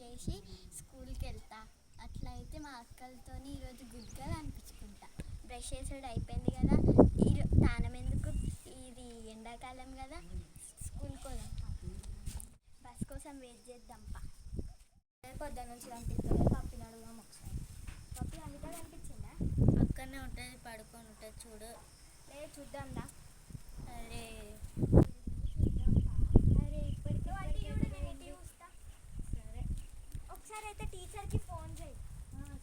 చేసి స్కూల్కి వెళ్తా. అట్లా అయితే మా అక్కలతో ఈరోజు గుడ్గా అనిపించుకుంటా. బ్రష్ చేసుడు అయిపోయింది కదా, తానం ఎందుకు, ఇది ఎండాకాలం కదా, స్కూల్కి పోదాం. బస్ కోసం వెయిట్ చేద్దాంపా. పొద్దున్న నుంచి కనిపిస్తుంది. పప్పిని అడుగుదాం ఒకసారి. పప్పి అందుకే కనిపించిందా? అక్కడనే ఉంటుంది, పడుకొని ఉంటుంది చూడు. లేదు చూద్దాందా. అరే సరే ఒకసారి అయితే టీచర్కి ఫోన్ చేయి.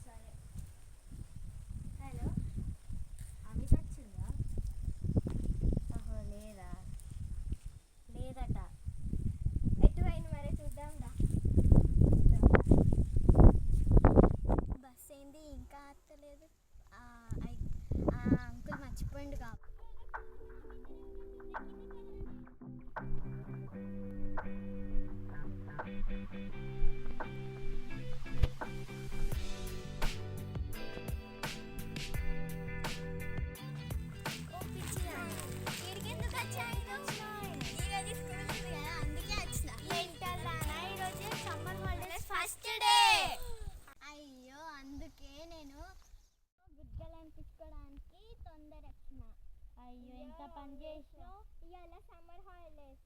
సరే. హలో, అమిత వచ్చిందా? ఓహో లేదా, లేదట. ఎటు అయిన మరే చూద్దాందా. బస్ ఏంది ఇంకా అత్తలేదు. అంకుల్ మర్చిపోయిండు కా. అయ్యో, అందుకే నేను గుడ్గలు అనిపించుకోవడానికి తొందర వచ్చిన. అయ్యో ఎంత పని చేసినావు. ఇవాళ సమ్మర్ హాలిడేస్